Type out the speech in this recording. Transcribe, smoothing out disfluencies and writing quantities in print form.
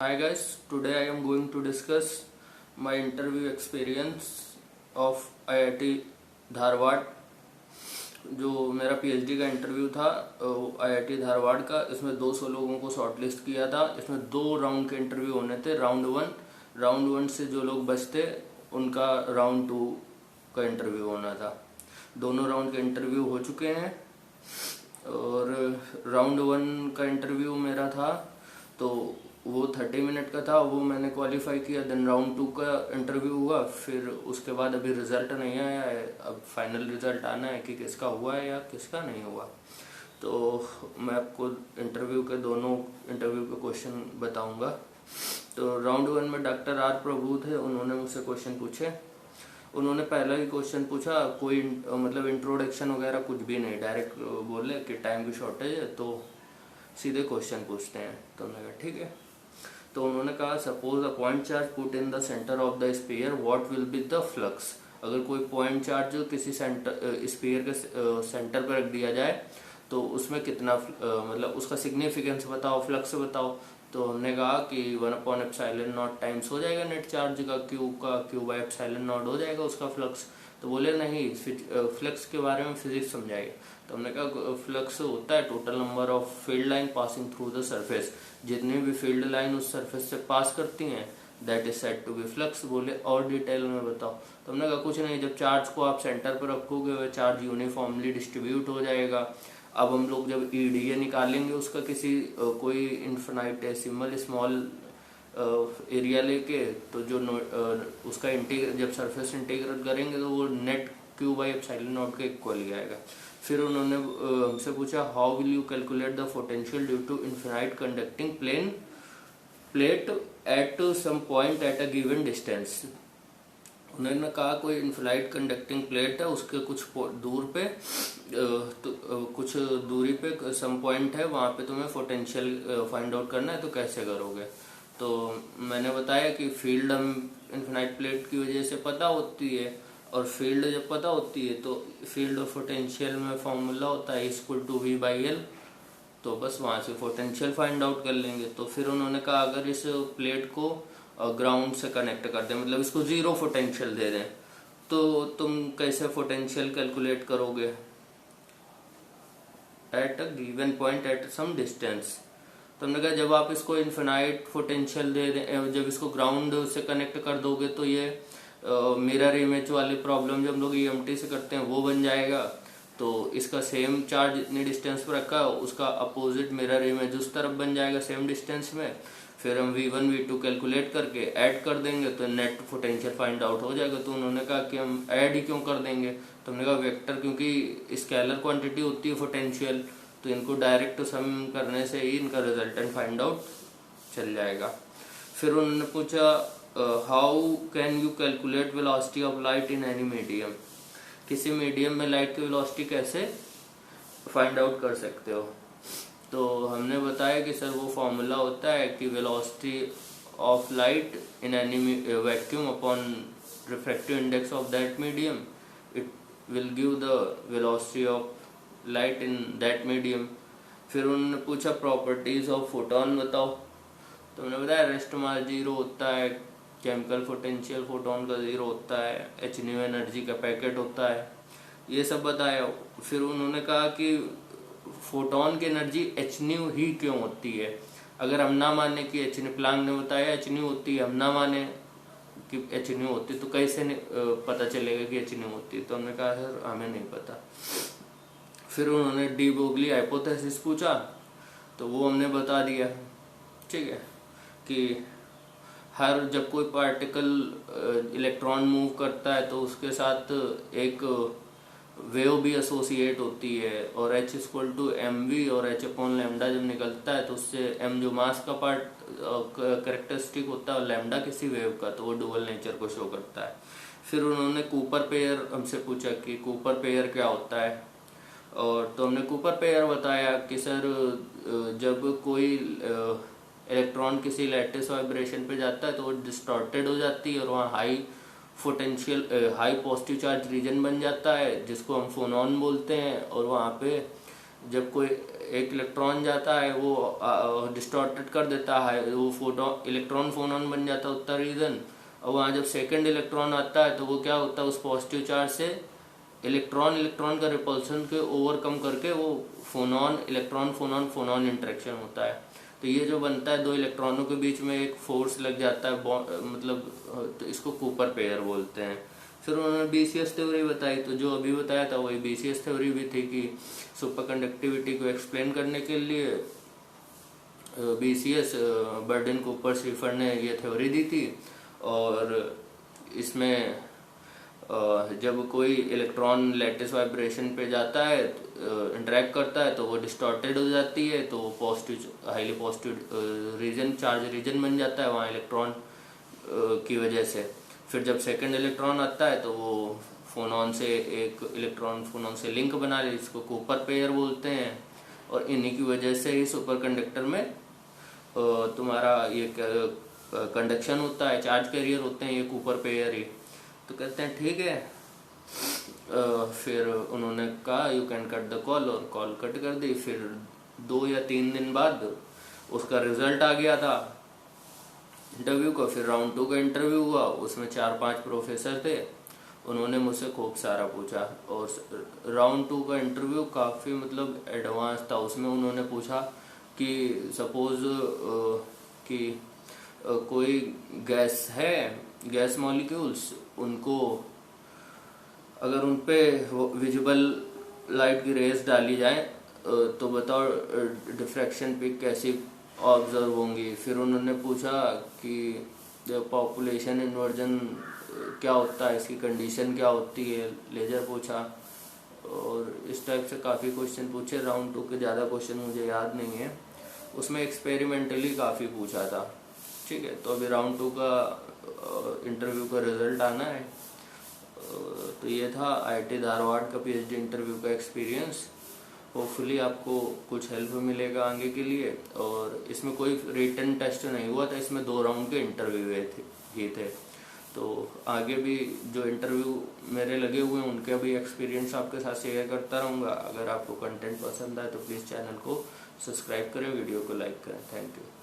Hi guys, today I am going to discuss my interview experience of IIT Dharwad. जो मेरा PhD का interview था IIT Dharwad का, इसमें 200 लोगों को शॉर्टलिस्ट किया था। इसमें 2 राउंड के इंटरव्यू होने थे। राउंड वन से जो लोग बचते उनका राउंड 2 का इंटरव्यू होना था। दोनों राउंड के इंटरव्यू हो चुके हैं और राउंड 1 का इंटरव्यू मेरा था तो वो 30 मिनट का था, वो मैंने क्वालिफाई किया। देन राउंड 2 का इंटरव्यू हुआ, फिर उसके बाद अभी रिजल्ट नहीं आया है। अब फाइनल रिजल्ट आना है कि किसका हुआ है या किसका नहीं हुआ। तो मैं आपको इंटरव्यू के दोनों इंटरव्यू के क्वेश्चन बताऊंगा। तो राउंड 1 में डॉक्टर आर प्रभु थे, उन्होंने मुझसे क्वेश्चन पूछे। उन्होंने पहला ही क्वेश्चन पूछा, कोई मतलब इंट्रोडक्शन वगैरह कुछ भी नहीं, डायरेक्ट बोले कि टाइम की शॉर्टेज है तो सीधे क्वेश्चन पूछते हैं। तो मैंने कहा ठीक है। तो उन्होंने कहा suppose a point charge put in the centre of the sphere, what will be the flux. अगर कोई पॉइंट चार्ज किसी स्फीयर के सेंटर पर रख दिया जाए तो उसमें कितना मतलब उसका सिग्निफिकेंस बताओ, फ्लक्स बताओ। तो हमने कहा कि 1/ε0 टाइम्स हो जाएगा नेट चार्ज का, Q/ε0 हो जाएगा उसका फ्लक्स। तो बोले नहीं, फ्लक्स के बारे में फिजिक्स समझाइए। तो हमने कहा फ्लक्स होता है total number of field line passing through the surface, जितनी भी फील्ड लाइन उस सरफेस से पास करती हैं that is said to be flux. बोले और डिटेल में बताओ। तो हमने कहा कुछ नहीं, जब चार्ज को आप सेंटर पर रखोगे वह चार्ज यूनिफॉर्मली डिस्ट्रीब्यूट हो जाएगा। अब हम लोग जब ईडीए निकालेंगे उसका किसी कोई इन्फिनाइटेसिमल स्मॉल एरिया लेके, तो जो उसका जब सरफेस इंटीग्रेट करेंगे तो वो नेट Q/ε0 के इक्वल ही आएगा। फिर उन्होंने हमसे पूछा how will you calculate the potential due to infinite conducting plate at some point at a given distance. उन्होंने कहा कोई इनफिनाइट कंडक्टिंग प्लेट है, उसके कुछ दूर पे कुछ दूरी पे सम पॉइंट है, वहां पे तुम्हें पोटेंशियल फाइंड आउट करना है, तो कैसे करोगे। तो मैंने बताया कि फील्ड हम इनफिनाइट प्लेट की वजह से पता होती है, और फील्ड जब पता होती है तो फील्ड और पोटेंशियल में फॉर्मूला होता है E=V/L। तो बस वहां से पोटेंशियल फाइंड आउट कर लेंगे। तो फिर उन्होंने कहा अगर इस प्लेट को ग्राउंड से कनेक्ट कर दें, मतलब इसको 0 पोटेंशियल दे दें, तो तुम कैसे पोटेंशियल कैलकुलेट करोगे at a given point at some distance. तो हमने कहा जब आप इसको इनफिनाइट पोटेंशियल दे दें, जब इसको ग्राउंड से कनेक्ट कर दोगे तो ये मिरर इमेज वाली प्रॉब्लम जो हम लोग EMT से करते हैं वो बन जाएगा। तो इसका सेम चार्ज इतनी डिस्टेंस पर रखा है, उसका अपोजिट मिरर इमेज उस तरफ बन जाएगा सेम डिस्टेंस में। फिर हम V1 V2 कैलकुलेट करके ऐड कर देंगे तो नेट पोटेंशियल फाइंड आउट हो जाएगा। तो उन्होंने कहा कि हम ऐड ही क्यों कर देंगे। तो हमने कहा वेक्टर, क्योंकि स्केलर क्वांटिटी होती है पोटेंशियल, तो इनको डायरेक्ट सम करने से ही इनका रिजल्टेंट फाइंड आउट चल जाएगा। फिर उन्होंने पूछा how can you calculate velocity of light in any medium. किसी मीडियम में लाइट की वेलोसिटी कैसे फाइंड आउट कर सकते हो। तो हमने बताया कि सर वो फॉर्मूला होता है कि velocity of light in any vacuum upon refractive index of that medium, it will give the velocity of light in that medium. फिर उन्होंने पूछा प्रॉपर्टीज ऑफ फोटोन बताओ। तो हमने बताया रेस्ट मास 0 होता है, केमिकल पोटेंशियल फोटोन का 0 होता है, hν एनर्जी का पैकेट होता है, ये सब बताया। फिर उन्होंने कहा कि फोटोन की एनर्जी hν ही क्यों होती है। अगर हम ना माने कि hν, प्लांक ने बताया hν होती है, हम ना माने कि hν होती तो कैसे पता चलेगा कि hν होती है। तो हमने कहा सर हमें नहीं पता। फिर उन्होंने डी ब्रोगली हाइपोथेसिस पूछा, तो वो हमने बता दिया। ठीक है कि जब कोई पार्टिकल इलेक्ट्रॉन मूव करता है तो उसके साथ एक वेव भी एसोसिएट होती है, और H=mv और h/λ जब निकलता है तो उससे m जो मास का पार्ट कैरेक्टरिस्टिक होता है और लैम्डा किसी वेव का, तो वो डुअल नेचर को शो करता है। फिर उन्होंने कूपर पेयर हमसे पूछा कि कूपर पेयर क्या होता है, और तो हमने कूपर पेयर बताया कि सर जब कोई इलेक्ट्रॉन किसी लैटिस वाइब्रेशन पे जाता है तो वो डिस्टॉर्टेड हो जाती है और वहाँ हाई पॉजिटिव चार्ज रीजन बन जाता है जिसको हम फोनॉन बोलते हैं, और वहाँ पे जब कोई एक इलेक्ट्रॉन जाता है वो डिस्टॉर्टेड कर देता है, वो फोटो इलेक्ट्रॉन फोनॉन बन जाता है उत्तर रीजन। और वहाँ जब सेकंड इलेक्ट्रॉन आता है तो वो क्या होता है, उस पॉजिटिव चार्ज से इलेक्ट्रॉन इलेक्ट्रॉन का रिपल्सन के ओवरकम करके वो फोनॉन इलेक्ट्रॉन फोनॉन फोनॉन इंटरेक्शन होता है। तो ये जो बनता है, दो इलेक्ट्रॉनों के बीच में एक फोर्स लग जाता है, मतलब तो इसको कूपर पेयर बोलते हैं। फिर उन्होंने बीसीएस थ्योरी बताई, तो जो अभी बताया था वही बीसीएस थ्योरी भी थी कि सुपर कंडक्टिविटी को एक्सप्लेन करने के लिए बीसीएस बर्डन कूपर श्रीफर ने ये थ्योरी दी थी। और इसमें जब कोई इलेक्ट्रॉन लैटिस वाइब्रेशन पे जाता है, इंटरेक्ट करता है, तो वो डिस्टॉर्टेड हो जाती है, तो positive highly positive region charge region बन जाता है वहाँ इलेक्ट्रॉन की वजह से। फिर जब सेकंड इलेक्ट्रॉन आता है तो वो फोनॉन से एक इलेक्ट्रॉन फोनॉन से लिंक बना ले, जिसको कूपर पेयर बोलते हैं। और इन्हीं की वजह से ही सुपर कंडक्टर में तुम्हारा ये कंडक्शन होता है, चार्ज कैरियर होते हैं ये कूपर पेयर ही। तो कहते हैं ठीक है। फिर उन्होंने कहा you can cut the call, और कॉल कट कर दी। फिर 2 या 3 दिन बाद उसका रिजल्ट आ गया था इंटरव्यू का। फिर राउंड 2 का इंटरव्यू हुआ, उसमें 4-5 प्रोफेसर थे। उन्होंने मुझसे खूब सारा पूछा, और राउंड 2 का इंटरव्यू काफ़ी मतलब एडवांस था। उसमें उन्होंने पूछा कि सपोज कि कोई गैस है, गैस मॉलिक्यूल्स, उनको अगर उन पे विजिबल लाइट की रेस डाली जाए तो बताओ डिफ्रैक्शन पे कैसी ऑब्जर्व होंगी। फिर उन्होंने पूछा कि पॉपुलेशन इन्वर्जन क्या होता है, इसकी कंडीशन क्या होती है, लेजर पूछा। और इस टाइप से काफ़ी क्वेश्चन पूछे। राउंड 2 के ज़्यादा क्वेश्चन मुझे याद नहीं है, उसमें एक्सपेरिमेंटली काफ़ी पूछा था। ठीक है, तो अभी राउंड 2 का इंटरव्यू का रिजल्ट आना है। तो ये था आईआईटी धारवाड़ का पीएचडी इंटरव्यू का एक्सपीरियंस। होपफुली आपको कुछ हेल्प मिलेगा आगे के लिए। और इसमें कोई रिटन टेस्ट नहीं हुआ था, इसमें 2 राउंड के इंटरव्यू ही थे। तो आगे भी जो इंटरव्यू मेरे लगे हुए हैं उनके भी एक्सपीरियंस आपके साथ शेयर करता रहूँगा। अगर आपको कंटेंट पसंद आए तो प्लीज़ चैनल को सब्सक्राइब करें, वीडियो को लाइक करें। Thank you.